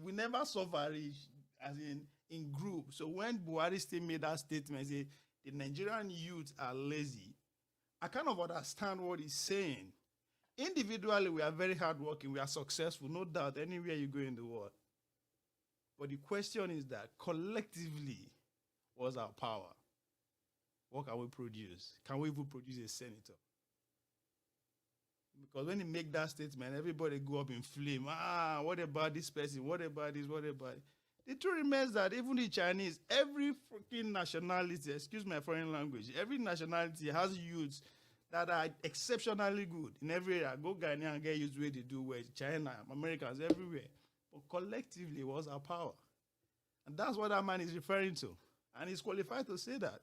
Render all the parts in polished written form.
we never suffer as in group. So when Buhari still made that statement, say the Nigerian youth are lazy, I kind of understand what he's saying. Individually, we are very hardworking, we are successful, no doubt, anywhere you go in the world. But the question is that collectively, what's our power? What can we produce? Can we even produce a senator? Because when he make that statement, everybody go up in flame. What about this person? What about this? What about it? The truth remains that even the Chinese, every freaking nationality, excuse my foreign language, every nationality has youths that are exceptionally good in every area. Go Ghana and get youths where they do well. China, Americans, everywhere. But collectively, what's our power? And that's what that man is referring to. And he's qualified to say that.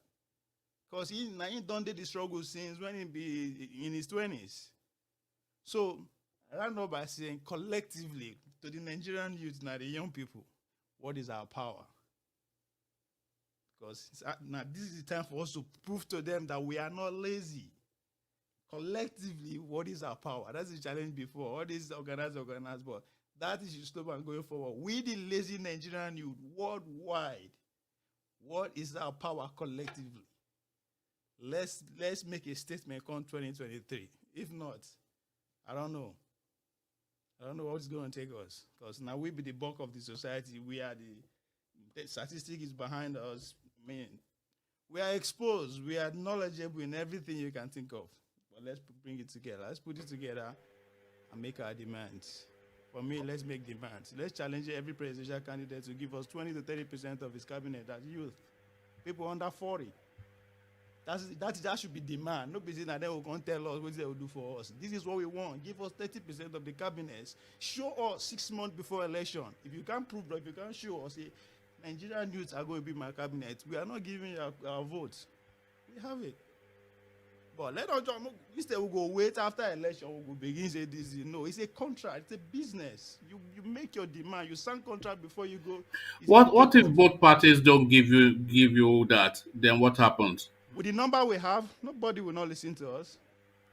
Because he done the struggle since when he be in his 20s. So, I don't know by saying collectively to the Nigerian youth and the young people, what is our power? Because now this is the time for us to prove to them that we are not lazy. Collectively, what is our power? That's the challenge before. All this organized, but that is your slogan going forward. We the lazy Nigerian youth worldwide, what is our power collectively? Let's make a statement come 2023. If not, I don't know. I don't know what's going to take us. Because now we be the bulk of the society. We are the statistic is behind us. I mean, we are exposed. We are knowledgeable in everything you can think of. But let's bring it together. Let's put it together and make our demands. For me, let's make demands. Let's challenge every presidential candidate to give us 20 to 30% of his cabinet as youth. People under 40. That should be demand. No business that they will come tell us what they will do for us. This is what we want. Give us 30% of the cabinets. Show us 6 months before election. If you can't prove that, if you can't show us, say, Nigerian youths are going to be my cabinet, we are not giving our votes. We have it. But let us instead we go wait after election, we will begin say this. No, it's a contract, it's a business. You make your demand, you sign contract before you go. What if both parties don't give you that? Then what happens? With the number we have, nobody will not listen to us.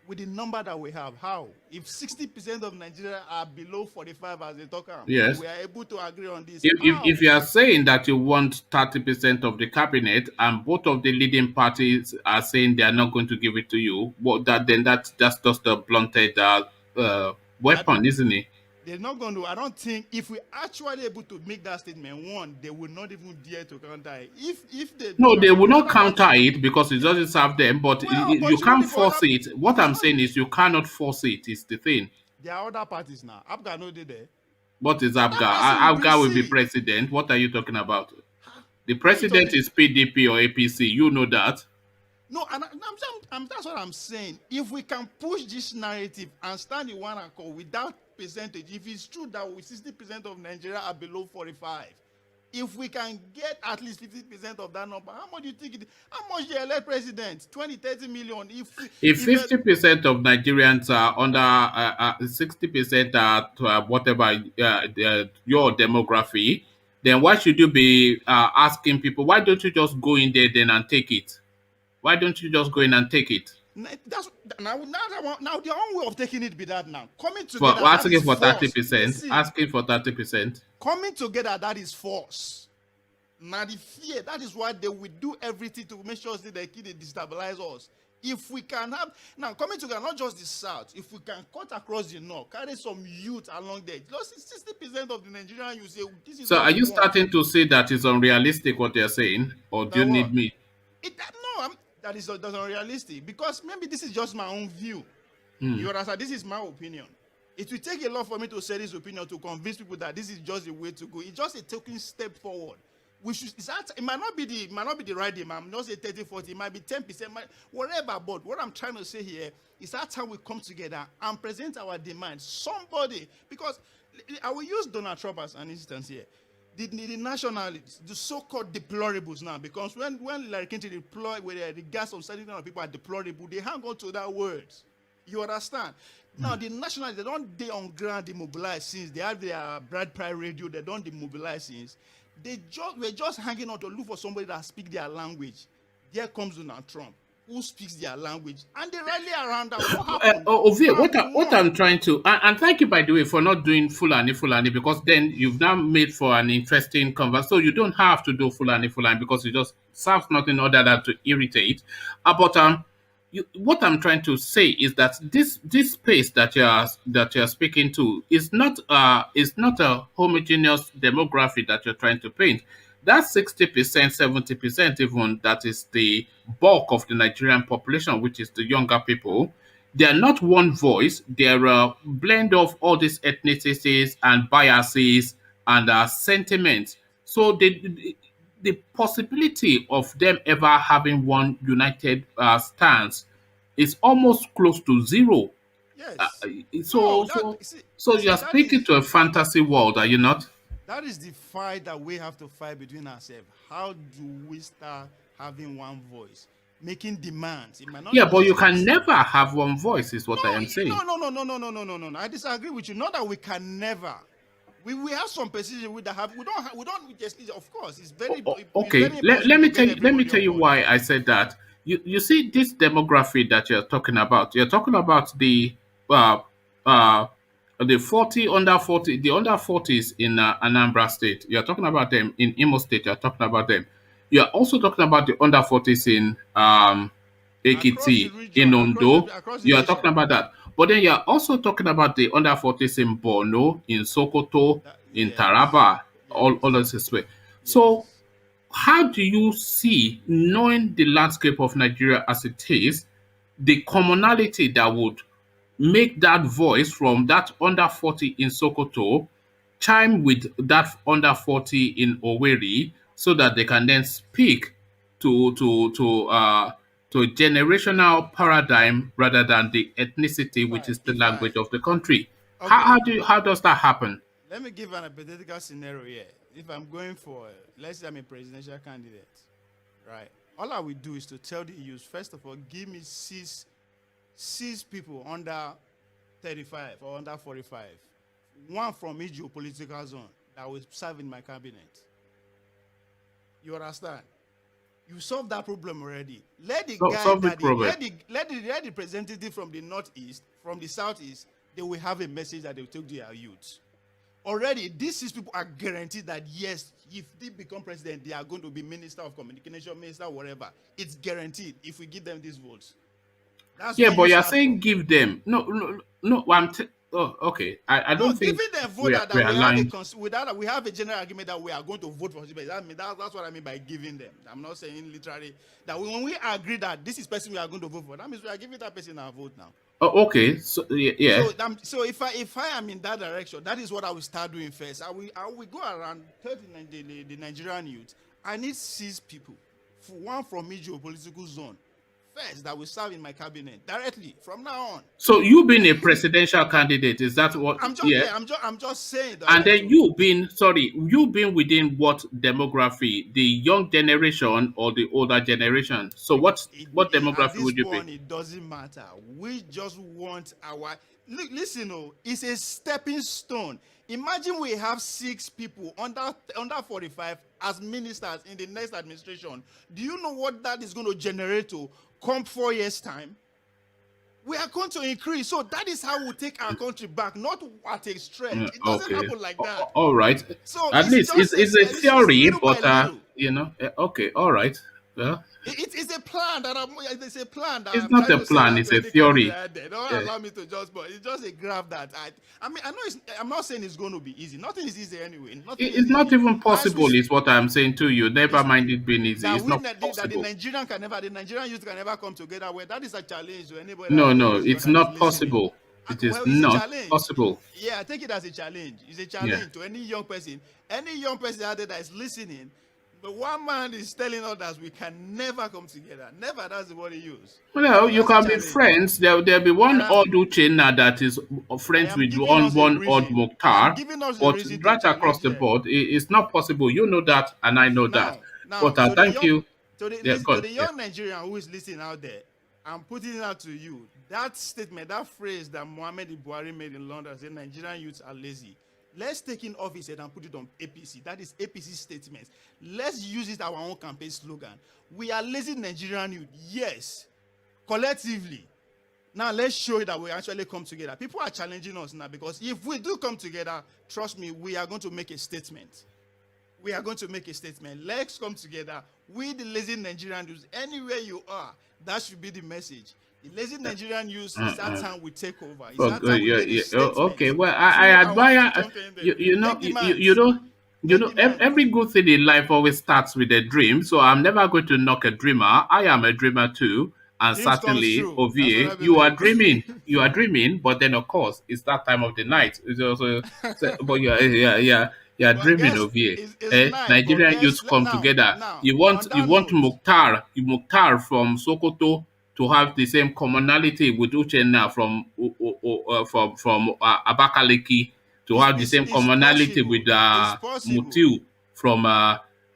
With the number that we have, how? If 60% of Nigeria are below 45 as they talk, Yes. we are able to agree on this. If you are saying that you want 30% of the cabinet and both of the leading parties are saying they are not going to give it to you, well, that's just a blunted weapon, isn't it? They're not going to. I don't think if we actually able to make that statement, one, they will not even dare to counter it. If they No, do, they will not counter it because it doesn't serve them, but but you you know can't the force other, it. What I'm saying is you cannot force it, is the thing. there are other parties now. Abga no dey there. What is That Abga? person will bring Abga will be see. president. What are you talking about? The What are you president talking? is PDP or APC. You know that. No, and that's what I'm saying. If we can push this narrative and stand in one accord without percentage, if it's true that 60% of Nigeria are below 45, if we can get at least 50% of that number, how much do you think how much they elect president? 20, 30 million. If 50% of Nigerians are under 60% are whatever your demography, then why should you be asking people? Why don't you just go in there then and take it? Why don't you just go in and take it? that's now their own way of taking it be that now. Coming For together, that asking is for force. 30%, Listen, asking for 30%. coming together, that is force. Now the fear, that is why they will do everything to make sure that they destabilize us. If we can have, now coming together, not just the South, if we can cut across the North, carry some youth along there, just 60% of the Nigerian youth say, this is So what are we you want. starting to say that it's unrealistic what they're saying, or do That you what? need me? That is that's unrealistic because maybe this is just my own view. You understand? This is my opinion. It will take a lot for me to say this opinion to convince people that this is just the way to go. It's just a taking step forward. We should. It might not be the right day. I'm not say 30, 40. It might be 10%, whatever. But what I'm trying to say here is that time we come together and present our demands. Somebody, because I will use Donald Trump as an instance here. The nationalists, the so-called deplorables now, because when Larry Clinton deploy with the gas of certain kind of people are deplorable, they hang on to that word. You understand? Now the nationalists, they don't on ground demobilize since they have their Brad Pride radio, they don't demobilize since. We're just hanging on to look for somebody that speak their language. There comes Donald Trump. who speaks their language, and they rally around that. What happened? Ovie, Bam, we what won. I'm trying to, and thank you by the way for not doing Fulani, because then you've now made for an interesting conversation. So you don't have to do Fulani because it just serves nothing other than to irritate. But what I'm trying to say is that this space that you're speaking to is not a homogeneous demography that you're trying to paint. That 60%, 70%, even that is the bulk of the Nigerian population, which is the younger people. They are not one voice. They're a blend of all these ethnicities and biases and sentiments. So the possibility of them ever having one united stance is almost close to zero. Uh, Yes. so No, that so see, so you see are speaking to a fantasy world, are you not? that is the fight that we have to fight between ourselves. How do we start having one voice, making demands? It might not Yeah, but you can necessarily. never have one voice, is what I am saying. No. I disagree with you. Not that we can never. We have some positions we that have we don't just, of course it's Okay, very impossible let me to tell get you let me everybody tell on you board. why I said that. You see this demography that you're talking about. You're talking about uh uh the 40 under 40 the under 40s in Anambra State. You're talking about them in Imo State. You're talking about them. You're also talking about the under 40s in Across the Ekiti, region, in Ondo. across the You're talking nation. about that. But then you're also talking about the under 40s in Borno, in Sokoto, in Yes, Taraba, all yes, this way. So yes. how do you see, knowing the landscape of Nigeria as it is, the commonality that would make that voice from that under 40 in Sokoto chime with that under 40 in Owerri so that they can then speak to a generational paradigm rather than the ethnicity, which is the language of the country? Okay, How does that happen? let me give an hypothetical scenario here. If I'm going for, let's say I'm a presidential candidate, right? All I will do is to tell the youth, first of all, give me six people under 35 or under 45, one from each geopolitical zone that will serve in my cabinet. You understand? You solve that problem already. Let the So, guy solve which that the problem? let the representative from the northeast, from the southeast, they will have a message that they will take to their youth. Already, these six people are guaranteed that yes, if they become president, they are going to be minister of communication, minister, whatever. It's guaranteed if we give them these votes. That's Yeah, where but you you're start from. saying give them. No. Oh, okay. I No, don't think giving them vote we that are we have aligned. we have a general agreement that we are going to vote for. That's what I mean by giving them. I'm not saying literally that when we agree that this is person we are going to vote for, that means we are giving that person our vote now. Oh, okay. So yeah. So if I am in that direction, that is what I will start doing first. I will go around 39 the Nigerian youth. I need 6 people, one from each geopolitical zone, first that will serve in my cabinet directly from now on. So you being a presidential candidate, is that what? I'm just Yeah. yeah, I'm just saying And that then to you being within what demography? The young generation or the older generation? So what at demography this would you be? point it doesn't matter. We just want our listen. Oh, it's a stepping stone. Imagine we have 6 people under 45 as ministers in the next administration. Do you know what that is going to generate to come 4 years time? We are going to increase. So that is how we take our country back, not at a stretch. It doesn't Okay. happen like that. All right. So At it's least just it's a it's theory, little by but little. okay. All right. Well, It's a plan that it's a plan that it's I'm not trying a to send plan. out It's to a any candidate theory. out there. Don't Yeah. allow me to just, but it's just a graph that I mean, I know I'm not saying it's going to be easy. Nothing is easy anyway. Nothing is It's not easy. even As we possible, is what I'm saying to you. Never it's mind it being easy. that It's we not that possible. The Nigerian youth can never come together. Well, that is a challenge to anybody No, out there no, who's young it's and is not listening. possible. It is Well, it's a not challenge. possible. Yeah, I take it as a challenge. It's a Yeah. challenge to any young person. Any young person out there that is listening. But one man is telling others we can never come together. Never. That's the word he used. Well, So you that's a can be challenge. friends. There'll be And one odd Uchenna that is I friends am with giving us a one odd reason. I am Mukhtar, giving us a but reason to right across challenge the them. board, it's not possible. You know that, and I know that. Now, But to the thank young, you. Yeah, to God. the Yeah. young Nigerian who is listening out there, I'm putting it out to you. That statement, that phrase that Mohammed Buhari made in London, saying Nigerian youths are lazy. Let's take in office and put it on APC. That is APC statements. Let's use it our own campaign slogan. We are lazy Nigerian youth. Yes. collectively. Now let's show that we actually come together. People are challenging us now because if we do come together, trust me, we are going to make a statement. We are going to make a statement. Let's come together. We, the lazy Nigerian youth, anywhere you are, that should be the message. The lazy Nigerian youth, it's that time we take over. It's that time we Yeah, get a yeah. Okay. statement. Well, I So I want you to admire. jump in there. You know, Make you demands. know, Make demands. every good thing in life always starts with a dream. So I'm never going to knock a dreamer. I am a dreamer too, and Dreams comes certainly, true. That's what Ovie, I you are believe. dreaming. You are dreaming, but then of course it's that time of the night. It's also, but you're But dreaming, guess Ovie. it's night. But Nigerian guess youths come now, together. now You on that want note, Mukhtar from Sokoto to have the same commonality with Uchenna from Abakaliki, to have the same it's commonality possible. with It's possible. Mutiu from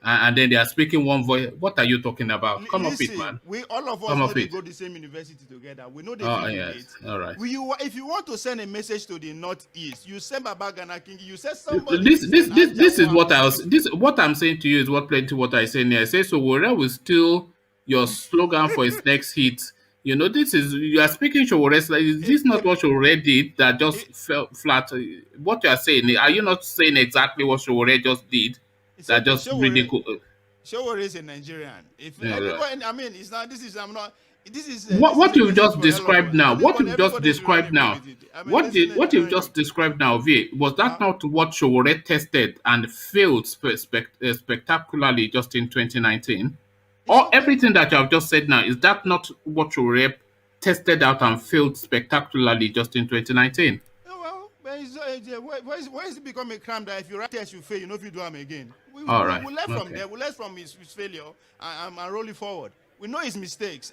and then they are speaking one voice. What are you talking about? Come off it, Listen, man. we all of us Come know off they it. go the same university together. We know they Oh feel yes, relate. all right. If you want to send a message to the northeast, you send Baba Gana King. You send somebody. You send This is Ajawa. what I was this what I'm saying to you is what plenty what I say here. I say so Wore will steal your slogan for his next hit. You know, this is you are speaking Showore. Like, is It, this not it, what Showore did that it, just fell flat? What you are saying, are you not saying exactly what Showore just did? it's That okay. just ridiculous. Showore is a Nigerian. If everybody, I mean, it's not. This is I'm not. This is What a you've message just for all of described us. now, Everybody should run away with it. I mean, listen, what you've Nigerian just youth. described now, V, was that Huh? not what Showore tested and failed spectacularly just in 2019? It's Or okay. everything that you have just said now, is that not what Showore tested out and failed spectacularly just in 2019? Oh, well, but why is it become a crime that if you write test you fail, you know if you do them again? All right. We learn from Okay. there. We learn from his failure and roll it forward. We know his mistakes.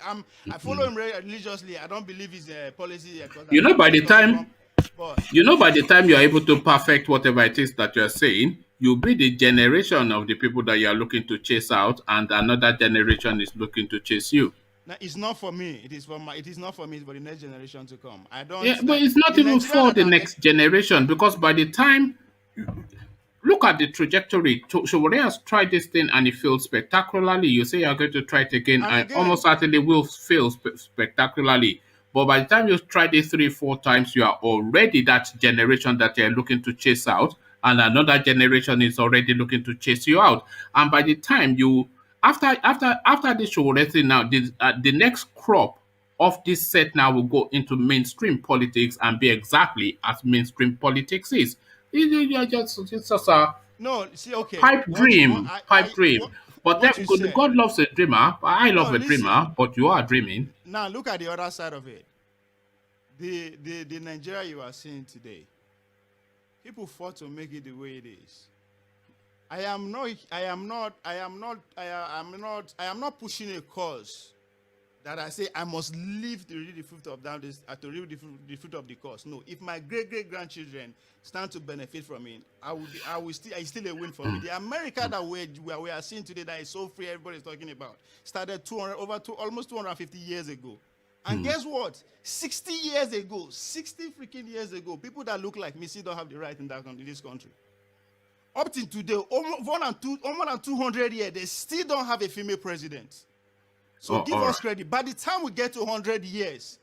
I follow him religiously. I don't believe his policy because I You know, believe by most the of the time Trump. But by the time you're able to perfect whatever it is that you're saying, you'll be the generation of the people that you're looking to chase out, and another generation is looking to chase you. now, it's not for me. It is for my. It is not for me. It's for the next generation to come. I Yeah, don't but like it's not the even Nigerian for that the are next generation, because by the time, look at the trajectory. Showore has tried this thing and it failed spectacularly. You say you're going to try it again, and and almost again. certainly will fail spectacularly. But by the time you've tried it three, four times, you are already that generation that you're looking to chase out, and another generation is already looking to chase you out. And by the time you, after this Showore thing now, the next crop of this set now will go into mainstream politics and be exactly as mainstream politics is. It's just a No, see, okay. pipe dream. But What you said. God loves a dreamer. I No, love a listen. dreamer, but you are dreaming. Now look at the other side of it. The Nigeria you are seeing today, people fought to make it the way it is. I am not pushing a cause that I say I must live to reap the fruit of that this to reap the fruit of the cause. No, if my great grandchildren stand to benefit from it, I still a win for me. The America that we are seeing today that is so free, everybody is talking about, started almost 250 years ago. And guess what? 60 years ago, 60 freaking years ago, people that look like me still don't have the right in this country. Up to today, almost more than 200 years, they still don't have a female president. So Oh, give all us right. credit. By the time we get to 100 years,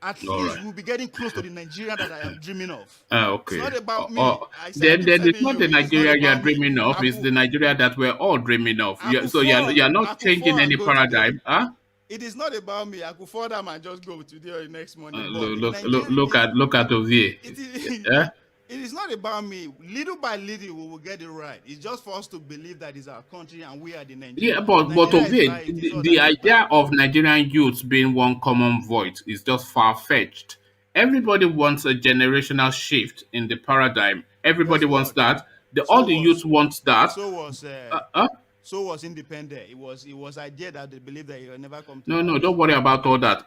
at All least right. we'll be getting close to the Nigeria that I am dreaming of. It's Okay. not about me. I keep Then it's telling not you, the it is not Nigeria you're about me. dreaming of. I It's could, the Nigeria that we're all dreaming of. I could So fall, you're I not could fall changing and any go today. paradigm, huh? It is not about me. I could fall down and just go today or next morning. But Look, the Nigeria, look at Ovie. it is, Yeah. it is not about me. Little by little, we will get it right. It's just for us to believe that it's our country and we are the Yeah, Nigeria. but Nigeria is Ovie, right. It is us the that is bad. idea of Nigerian youths being one common voice is just far fetched. Everybody wants a generational shift in the paradigm. Guess Everybody wants what? that. All So the youth was wants that. so was Uh, uh, so was independent. It was idea that they believe that it will never come to No, no, pass. don't worry about all that.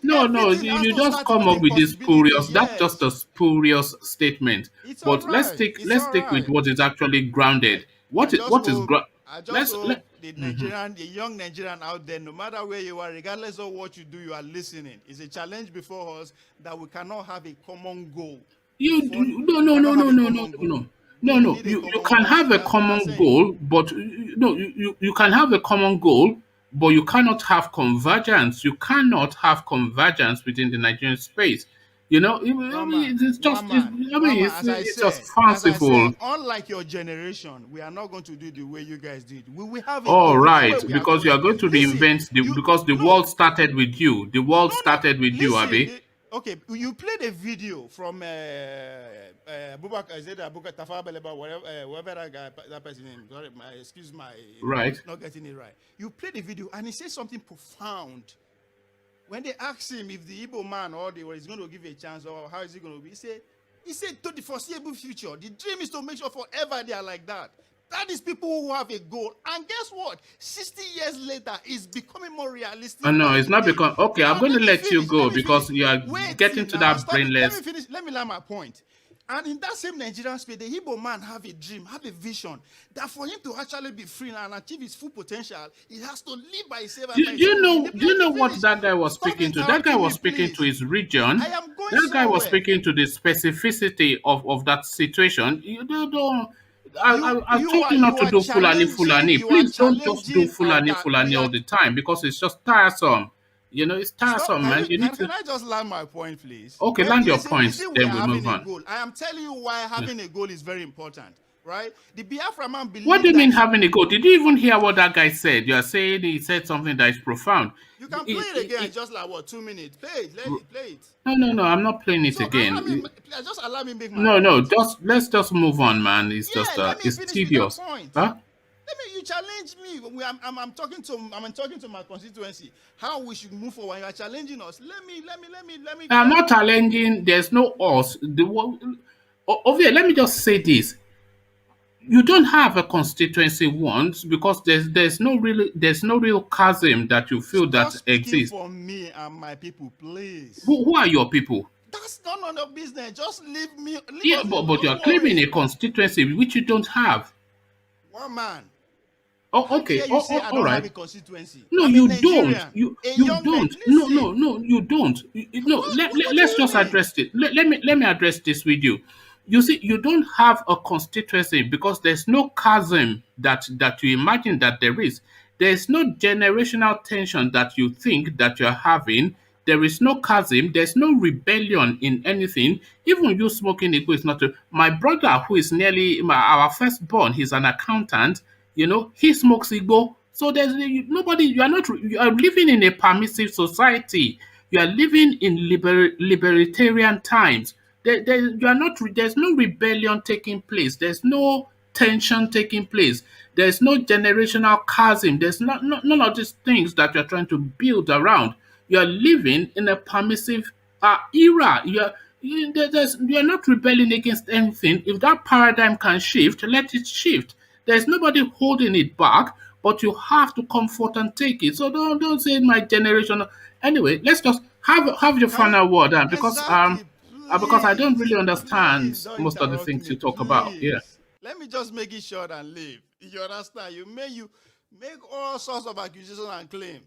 No, No, everything has you to just start come with up with this impossibility. spurious. That's just Yes, a spurious statement. it's all But right. It's let's all stick with right. what is actually I, grounded. I just What is hope I just let's hope let the young Nigerian out there, no matter where you are, regardless of what you do, you are listening. It's a challenge before us that we cannot have a common goal. no We no no cannot have no a no no common goal. no no We no need a you common can goal. have a That's what we are common saying. goal, but no you can have a common goal, but you cannot have convergence. You cannot have convergence within the Nigerian space. You know, One man, it's just, one man, I one mean, man. it's just fanciful. Unlike your generation, we are not going to do the way you guys did. We will have a All goal. We know right, where we are because you going. are going to Listen, reinvent the, you because the no, world started with you. The world no, no. started with you, Listen, Abby. okay, you played a video from Abubakar, is it Abubakar Tafa Beleba, whatever that guy, that person name. Sorry, excuse my, Right. not getting it right. You played a video and he said something profound. When they asked him if the Igbo man or the is going to give a chance or how is he going to be, he said to the foreseeable future, the dream is to make sure forever they are like that. That is people who have a goal. And guess what? 60 years later, it's becoming more realistic Oh no, by it's the not day. because, okay, I'm Now, going to let me let you finish. Let go me finish. because you are Wait till getting to now. that Stop it. Let me brainless. finish. Let me land my point. And in that same Nigerian space, the Igbo man have a dream, have a vision that for him to actually be free and achieve his full potential, he has to live by himself and by his own will. Do you Let me know what finish. that guy was Stop speaking to? That guy interrupting me, was speaking to please. his I region. am going That guy was somewhere. speaking to the specificity of that situation. You don't. I told you not You to are do Fulani challenging Fulani. you are Please don't just do challenging Fulani that Fulani we are all the time because it's just tiresome. You know, it's stop. tiresome, man. You need to. Can I just land my point, please? Okay, When land your listen, points, listen, we then are we move having a on. goal. I am telling you why Yeah. having a goal is very important, right? The Biafra man What do believe you mean that having a go? Did you even hear what that guy said? You are saying he said something that is profound. you can play it again, just like what 2 minutes. Play it, play it. No, I'm not playing it So allow me, again. just allow me make my No, point. just let's just move on, man. It's just Yeah, let me it's finish with that tedious. point. Huh? Let me. You challenge me. I'm talking to my constituency. How we should move forward. You are challenging us. Let me. I'm not challenging. There's no us. Over here, let me just say this. You don't have a constituency once because there's no real chasm that you feel Stop that speaking exists. for me and my people, please. Who are your people? That's none of your business. Just leave Yeah, us alone. but you are Don't claiming a worry. constituency which you don't have. One man. Oh, How okay. dare you say I All don't have right. a constituency? No, I'm a you don't. Nigerian, a You young Nigerian. don't. Listen. No, you don't. No, What do let's you just mean? address it. Let me address this with you. You see, you don't have a constituency because there's no chasm that you imagine that there is. There's no generational tension that you think that you're having. There is no chasm. There's no rebellion in anything. Even you smoking ego is not. My brother, who is nearly our firstborn, he's an accountant. You know, he smokes ego. So nobody. You are not. You are living in a permissive society. You are living in libertarian times. You are not. There's no rebellion taking place. There's no tension taking place. There's no generational chasm. There's none of these things that you're trying to build around. You're living in a permissive era. You're not rebelling against anything. If that paradigm can shift, let it shift. There's nobody holding it back, but you have to comfort and take it. So don't say my generation. Anyway, let's just have your Can you final word, exactly? because I don't Please, really please understand don't most of the interrupt things me, you talk about. Yeah. please. Let me just make it short and leave. You understand? You make all sorts of accusations and claim.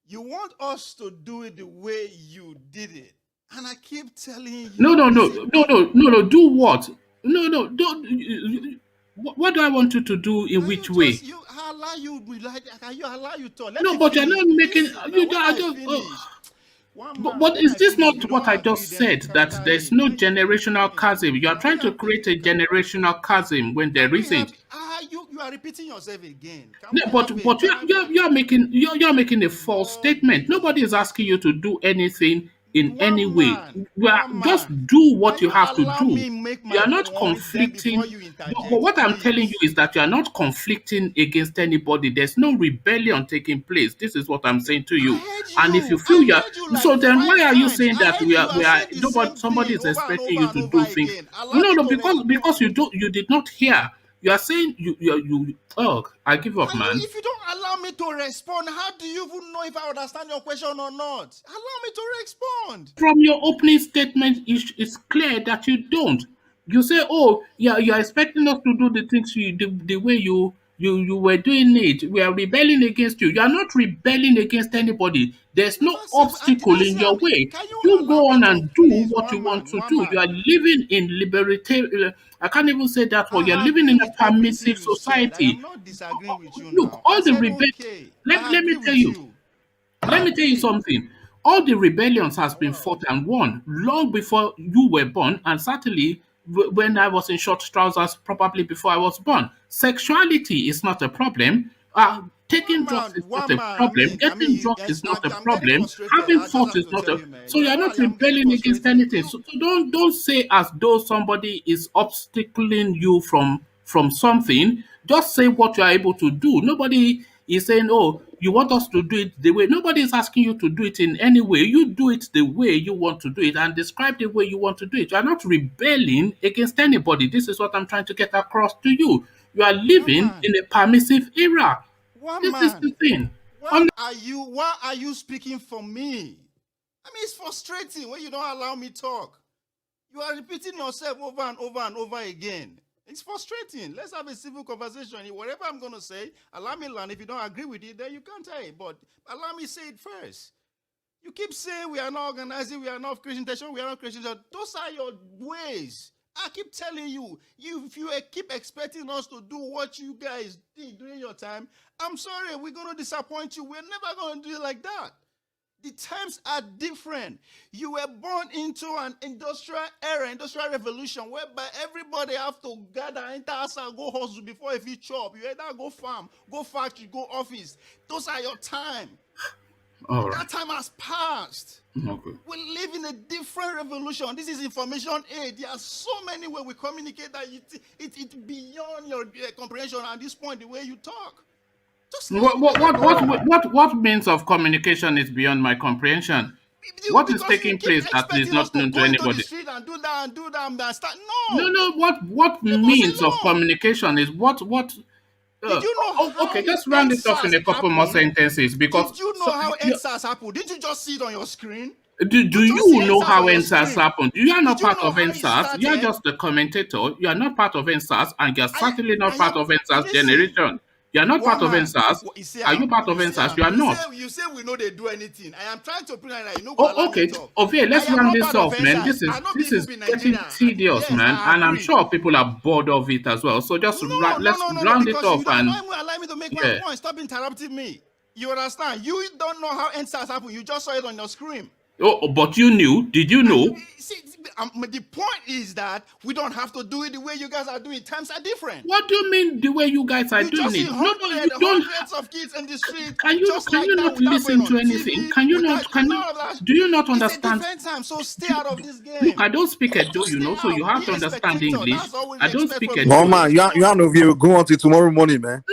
You want us to do it the way you did it, and I keep telling No, you, no, no, it's a no, no, no, no. Do what? No, don't. What do I want you to do? In can you which just way? you allow you be like can you allow you talk? Let No, me but you're finish. not making. Listen now. You. When I I just. finish, one man. But When is I this finish, not you what don't I agree. just Then you said? That there's carry. no Let generational me chasm. finish. You are Are we trying to happy? create a generational chasm when there Can we have? isn't. You are repeating yourself again. Can No, we have a? but you're making a false No, statement. Nobody is asking you to do anything in any way. one Just man. do Can what you you have to allow do. me make You my are not point then before conflicting. you But interject, what I'm telling you please? is that you are not conflicting against anybody. There's no rebellion taking place. This is what I'm saying to I you. heard And if you you. feel I you're heard you like so, then why five are you times. saying I that heard you. You are we are saying the nobody, same somebody thing is over and expecting over you and to do over things? again. Allow No, me no, to because respond. you did not hear. You are saying oh, I give up, Can you, man. if you don't allow me to respond, how do you even know if I understand your question or not? Allow me to respond. From your opening statement, it's clear that you don't. You say, "Oh, yeah, you're expecting us to do the things the way You were doing it. We are rebelling against you. You are not rebelling against anybody. There's no Never say, did obstacle I in say your way. can you You allow go me on talk, and do please? what you One want man, to one do. You are man. living in libertarian. I can't even say that word. You're I living agree in a with everything permissive you said. I am society. not disagreeing with you Look, now. I all the said, rebel. okay, I Let me agree tell with you. you. Let I me tell you agree. something. All the rebellions has I been want fought and won long before you were born, and certainly when I was in short trousers, probably before I was born. Sexuality is not a problem. Taking drugs is not one a man. problem. Getting drunk is not a I'm getting problem. frustrated. Having I just thought have is to not tell a. you, man. So you are not I'm getting rebelling against frustrated. anything. So don't say as though somebody is obstacling you from something. Just say what you are able to do. Nobody is saying, "Oh, you want us to do it the way." Nobody is asking you to do it in any way. You do it the way you want to do it and describe the way you want to do it. You are not rebelling against anybody. This is what I'm trying to get across to you. You are One living man. in a permissive era. One This is the man. thing. Why are you speaking for me? I mean, it's frustrating when you don't allow me talk. You are repeating yourself over and over and over again. It's frustrating. Let's have a civil conversation. Whatever I'm going to say, allow me learn. If you don't agree with it, then you can't say it. But allow me say it first. You keep saying we are not organizing, we are not creating tension, we are not creating tension. Those are your ways. I keep telling you, if you keep expecting us to do what you guys did during your time, I'm sorry, we're going to disappoint you. We're never going to do it like that. The times are different. You were born into an industrial era, industrial revolution, whereby everybody have to gather, enter house and go hustle before if you chop. You either go farm, go factory, go office. Those are your time. All right. That time has passed. Okay. We live in a different revolution. This is information age. There are so many ways we communicate that it's beyond your comprehension at this point, the way you talk. Just What let it go. what means of communication is beyond my comprehension? What is Because you taking keep place that is expecting us not to known to go into the anybody? street and do that and do that and start. No, No, no. What leave us means of alone. communication is what? Did you know Okay, how just round it off in NSAS a couple more happened? sentences because Did you know how NSAS happened? Did you just see it on your screen? do You just see you know NSAS how on your NSAS screen. happened? You are Did not you part know of how it NSAS. You are started? just the commentator. You are not part of NSAS, and you are certainly not I part am. of NSAS Listen, generation. You are not part one of man. NSAS. You see, Are you part of you see, NSAS? You are not. you say we know they do anything. I am trying to prove that you know go Oh, allow me okay. talk. Okay, I let's am round not this part of off, man. NSAS. I not be This even is be getting Nigeria. tedious, Yes, man, I and I'm agree. sure people are bored of it as well. So just let's No, round it because off you don't and not even allow me to make my yeah. point. Stop interrupting me. You understand? You don't know how NSAS happened. You just saw it on your screen. Oh, but you knew? Did you know? See, the point is that we don't have to do it the way you guys are doing. Times are different. What do you mean the way you guys are You doing just see it? No, no, you don't. hundreds of kids in the street just Can like you that not without going listen on to anything? TV, without none of that. Do you not It's a understand? different time, so stay Do, out of this look, game. I don't speak Edo, Just you stay know, so you out. have Be to a understand spectator. English. That's all we I don't expect speak from you. One Edo. man, you Just you come. know if you go on till tomorrow morning, man.